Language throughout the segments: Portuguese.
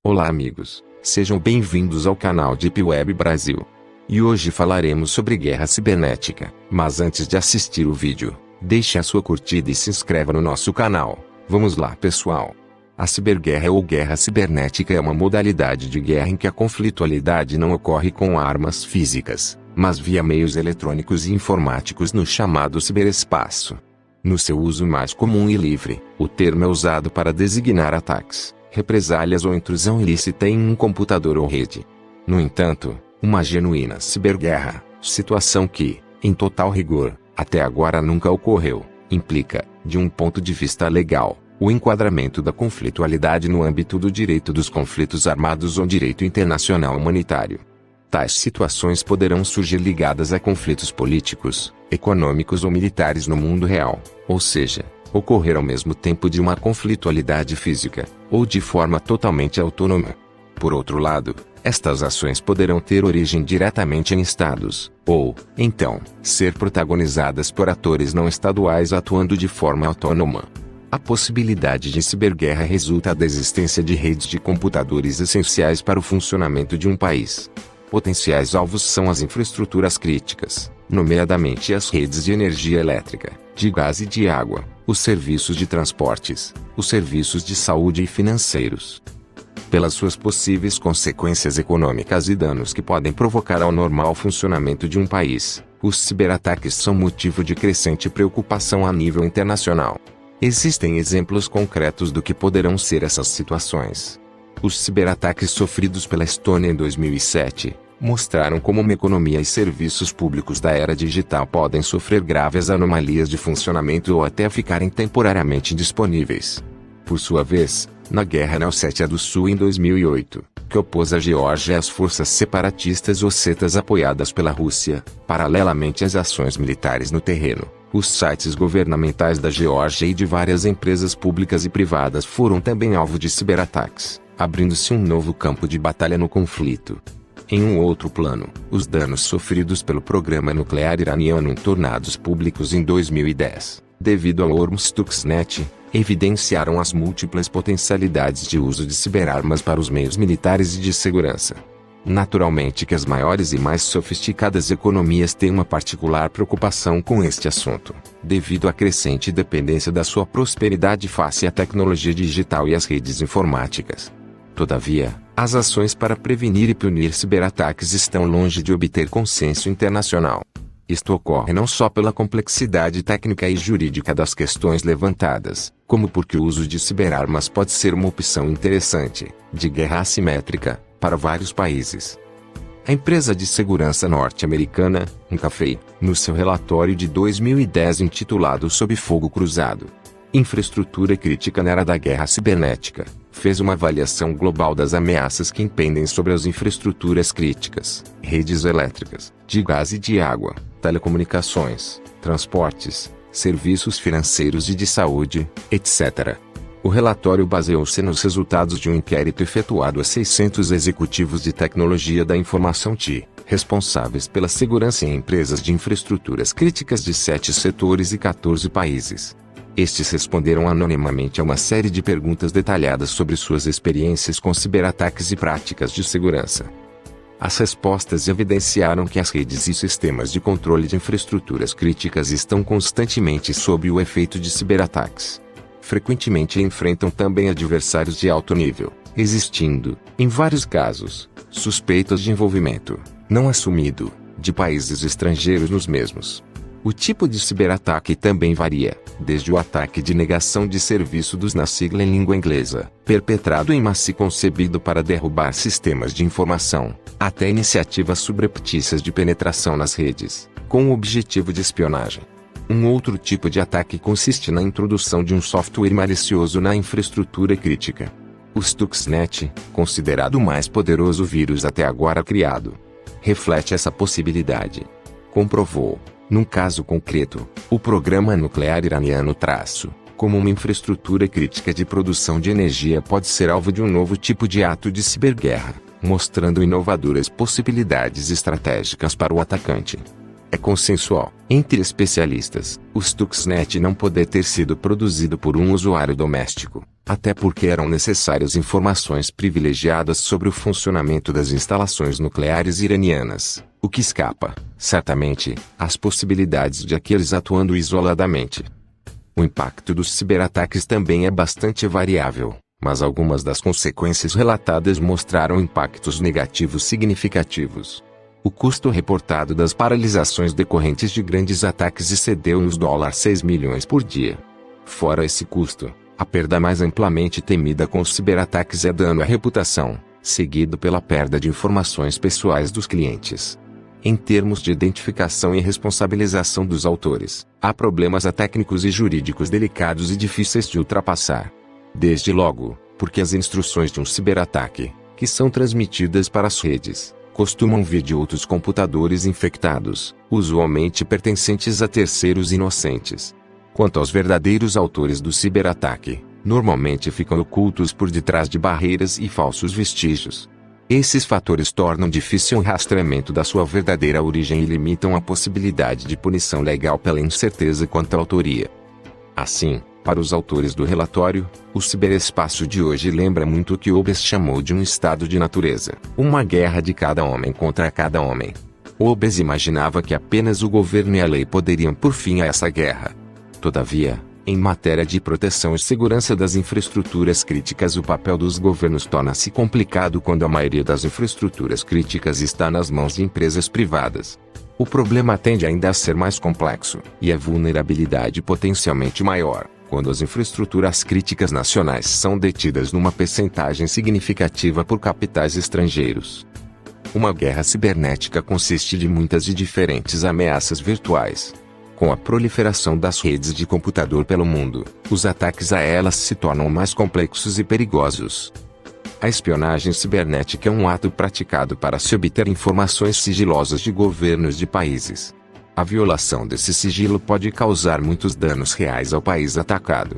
Olá amigos, sejam bem-vindos ao canal Deep Web Brasil. E hoje falaremos sobre guerra cibernética. Mas antes de assistir o vídeo, deixe a sua curtida e se inscreva no nosso canal. Vamos lá pessoal. A ciberguerra ou guerra cibernética é uma modalidade de guerra em que a conflitualidade não ocorre com armas físicas, mas via meios eletrônicos e informáticos no chamado ciberespaço. No seu uso mais comum e livre, o termo é usado para designar ataques, represálias ou intrusão ilícita em um computador ou rede. No entanto, uma genuína ciberguerra, situação que, em total rigor, até agora nunca ocorreu, implica, de um ponto de vista legal, o enquadramento da conflitualidade no âmbito do direito dos conflitos armados ou direito internacional humanitário. Tais situações poderão surgir ligadas a conflitos políticos, econômicos ou militares no mundo real, ou seja, ocorrer ao mesmo tempo de uma conflitualidade física, ou de forma totalmente autônoma. Por outro lado, estas ações poderão ter origem diretamente em estados, ou, então, ser protagonizadas por atores não estaduais atuando de forma autônoma. A possibilidade de ciberguerra resulta da existência de redes de computadores essenciais para o funcionamento de um país. Potenciais alvos são as infraestruturas críticas, nomeadamente as redes de energia elétrica, de gás e de água, os serviços de transportes, os serviços de saúde e financeiros. Pelas suas possíveis consequências econômicas e danos que podem provocar ao normal funcionamento de um país, os ciberataques são motivo de crescente preocupação a nível internacional. Existem exemplos concretos do que poderão ser essas situações. Os ciberataques sofridos pela Estônia em 2007 mostraram como uma economia e serviços públicos da era digital podem sofrer graves anomalias de funcionamento ou até ficarem temporariamente indisponíveis. Por sua vez, na Guerra na Ossétia do Sul em 2008, que opôs a Geórgia às forças separatistas ossetas apoiadas pela Rússia, paralelamente às ações militares no terreno, os sites governamentais da Geórgia e de várias empresas públicas e privadas foram também alvo de ciberataques, abrindo-se um novo campo de batalha no conflito. Em um outro plano, os danos sofridos pelo programa nuclear iraniano em tornados públicos em 2010, devido ao worm Stuxnet, evidenciaram as múltiplas potencialidades de uso de ciberarmas para os meios militares e de segurança. Naturalmente que as maiores e mais sofisticadas economias têm uma particular preocupação com este assunto, devido à crescente dependência da sua prosperidade face à tecnologia digital e às redes informáticas. Todavia, as ações para prevenir e punir ciberataques estão longe de obter consenso internacional. Isto ocorre não só pela complexidade técnica e jurídica das questões levantadas, como porque o uso de ciberarmas pode ser uma opção interessante, de guerra assimétrica, para vários países. A empresa de segurança norte-americana, McAfee, no seu relatório de 2010 intitulado Sob Fogo Cruzado, Infraestrutura Crítica na Era da Guerra Cibernética, fez uma avaliação global das ameaças que impendem sobre as infraestruturas críticas, redes elétricas, de gás e de água, telecomunicações, transportes, serviços financeiros e de saúde, etc. O relatório baseou-se nos resultados de um inquérito efetuado a 600 executivos de tecnologia da informação TI, responsáveis pela segurança em empresas de infraestruturas críticas de 7 setores e 14 países. Estes responderam anonimamente a uma série de perguntas detalhadas sobre suas experiências com ciberataques e práticas de segurança. As respostas evidenciaram que as redes e sistemas de controle de infraestruturas críticas estão constantemente sob o efeito de ciberataques. Frequentemente enfrentam também adversários de alto nível, existindo, em vários casos, suspeitas de envolvimento, não assumido, de países estrangeiros nos mesmos. O tipo de ciberataque também varia, desde o ataque de negação de serviço na sigla em língua inglesa, perpetrado em massa e concebido para derrubar sistemas de informação, até iniciativas subreptícias de penetração nas redes, com o objetivo de espionagem. Um outro tipo de ataque consiste na introdução de um software malicioso na infraestrutura crítica. O Stuxnet, considerado o mais poderoso vírus até agora criado, reflete essa possibilidade. Comprovou, num caso concreto, o programa nuclear iraniano como uma infraestrutura crítica de produção de energia pode ser alvo de um novo tipo de ato de ciberguerra, mostrando inovadoras possibilidades estratégicas para o atacante. É consensual, entre especialistas, o Stuxnet não poder ter sido produzido por um usuário doméstico, até porque eram necessárias informações privilegiadas sobre o funcionamento das instalações nucleares iranianas, o que escapa, certamente, às possibilidades de aqueles atuando isoladamente. O impacto dos ciberataques também é bastante variável, mas algumas das consequências relatadas mostraram impactos negativos significativos. O custo reportado das paralisações decorrentes de grandes ataques excedeu nos $6 milhões por dia. Fora esse custo, a perda mais amplamente temida com os ciberataques é dano à reputação, seguido pela perda de informações pessoais dos clientes. Em termos de identificação e responsabilização dos autores, há problemas técnicos e jurídicos delicados e difíceis de ultrapassar. Desde logo, porque as instruções de um ciberataque, que são transmitidas para as redes, costumam vir de outros computadores infectados, usualmente pertencentes a terceiros inocentes. Quanto aos verdadeiros autores do ciberataque, normalmente ficam ocultos por detrás de barreiras e falsos vestígios. Esses fatores tornam difícil o rastreamento da sua verdadeira origem e limitam a possibilidade de punição legal pela incerteza quanto à autoria. Assim, para os autores do relatório, o ciberespaço de hoje lembra muito o que Hobbes chamou de um estado de natureza, uma guerra de cada homem contra cada homem. Hobbes imaginava que apenas o governo e a lei poderiam pôr fim a essa guerra. Todavia, em matéria de proteção e segurança das infraestruturas críticas, o papel dos governos torna-se complicado quando a maioria das infraestruturas críticas está nas mãos de empresas privadas. O problema tende ainda a ser mais complexo, e a vulnerabilidade potencialmente maior, quando as infraestruturas críticas nacionais são detidas numa percentagem significativa por capitais estrangeiros. Uma guerra cibernética consiste de muitas e diferentes ameaças virtuais. Com a proliferação das redes de computador pelo mundo, os ataques a elas se tornam mais complexos e perigosos. A espionagem cibernética é um ato praticado para se obter informações sigilosas de governos de países. A violação desse sigilo pode causar muitos danos reais ao país atacado.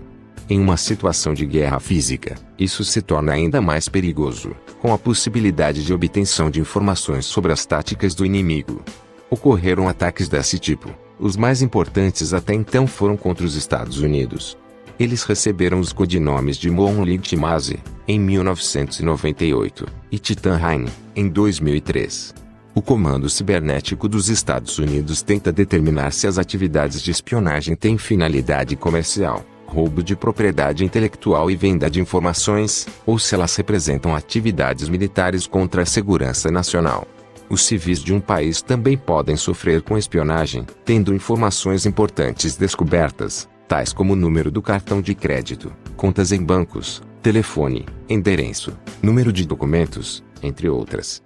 Em uma situação de guerra física, isso se torna ainda mais perigoso, com a possibilidade de obtenção de informações sobre as táticas do inimigo. Ocorreram ataques desse tipo. Os mais importantes até então foram contra os Estados Unidos. Eles receberam os codinomes de Moonlight Timase, em 1998, e Titan Rain, em 2003. O Comando Cibernético dos Estados Unidos tenta determinar se as atividades de espionagem têm finalidade comercial, roubo de propriedade intelectual e venda de informações, ou se elas representam atividades militares contra a segurança nacional. Os civis de um país também podem sofrer com espionagem, tendo informações importantes descobertas, tais como o número do cartão de crédito, contas em bancos, telefone, endereço, número de documentos, entre outras.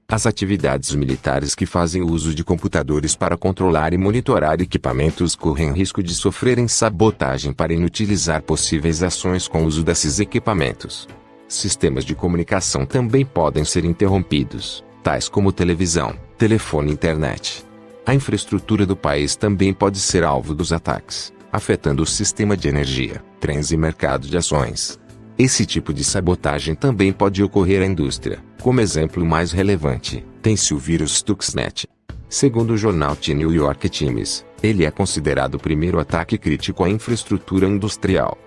As atividades militares que fazem uso de computadores para controlar e monitorar equipamentos correm risco de sofrerem sabotagem para inutilizar possíveis ações com o uso desses equipamentos. Sistemas de comunicação também podem ser interrompidos, tais como televisão, telefone e internet. A infraestrutura do país também pode ser alvo dos ataques, afetando o sistema de energia, trens e mercado de ações. Esse tipo de sabotagem também pode ocorrer à indústria. Como exemplo mais relevante, tem-se o vírus Stuxnet. Segundo o jornal The New York Times, ele é considerado o primeiro ataque crítico à infraestrutura industrial.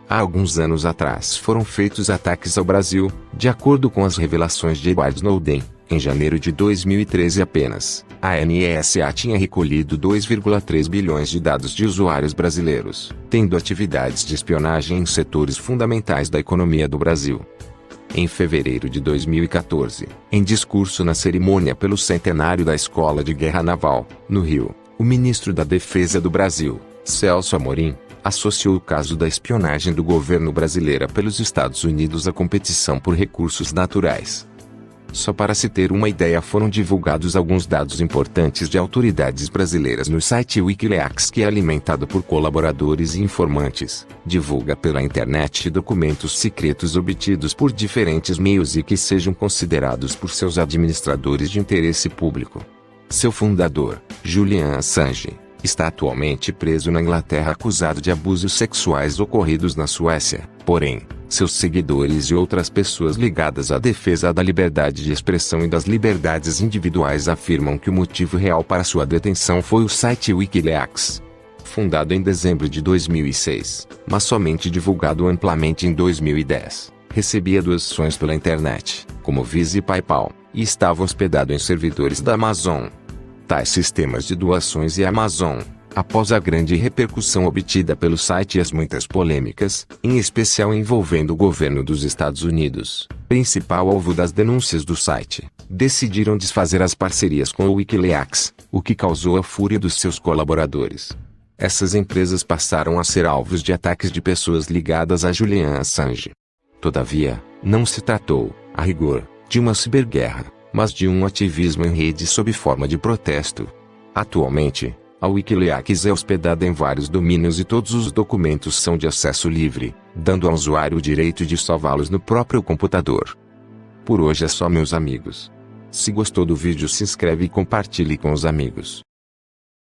Há alguns anos atrás foram feitos ataques ao Brasil, de acordo com as revelações de Edward Snowden. Em janeiro de 2013 apenas, a NSA tinha recolhido 2,3 bilhões de dados de usuários brasileiros, tendo atividades de espionagem em setores fundamentais da economia do Brasil. Em fevereiro de 2014, em discurso na cerimônia pelo centenário da Escola de Guerra Naval, no Rio, o ministro da Defesa do Brasil, Celso Amorim, associou o caso da espionagem do governo brasileiro pelos Estados Unidos à competição por recursos naturais. Só para se ter uma ideia, foram divulgados alguns dados importantes de autoridades brasileiras no site Wikileaks, que é alimentado por colaboradores e informantes, divulga pela internet documentos secretos obtidos por diferentes meios e que sejam considerados por seus administradores de interesse público. Seu fundador, Julian Assange, está atualmente preso na Inglaterra acusado de abusos sexuais ocorridos na Suécia, porém, seus seguidores e outras pessoas ligadas à defesa da liberdade de expressão e das liberdades individuais afirmam que o motivo real para sua detenção foi o site Wikileaks. Fundado em dezembro de 2006, mas somente divulgado amplamente em 2010, recebia doações pela internet, como Visa e PayPal, e estava hospedado em servidores da Amazon. Tais sistemas de doações e Amazon, após a grande repercussão obtida pelo site e as muitas polêmicas, em especial envolvendo o governo dos Estados Unidos, principal alvo das denúncias do site, decidiram desfazer as parcerias com o Wikileaks, o que causou a fúria dos seus colaboradores. Essas empresas passaram a ser alvos de ataques de pessoas ligadas a Julian Assange. Todavia, não se tratou, a rigor, de uma ciberguerra, mas de um ativismo em rede sob forma de protesto. Atualmente, a Wikileaks é hospedada em vários domínios e todos os documentos são de acesso livre, dando ao usuário o direito de salvá-los no próprio computador. Por hoje é só, meus amigos. Se gostou do vídeo, se inscreve e compartilhe com os amigos.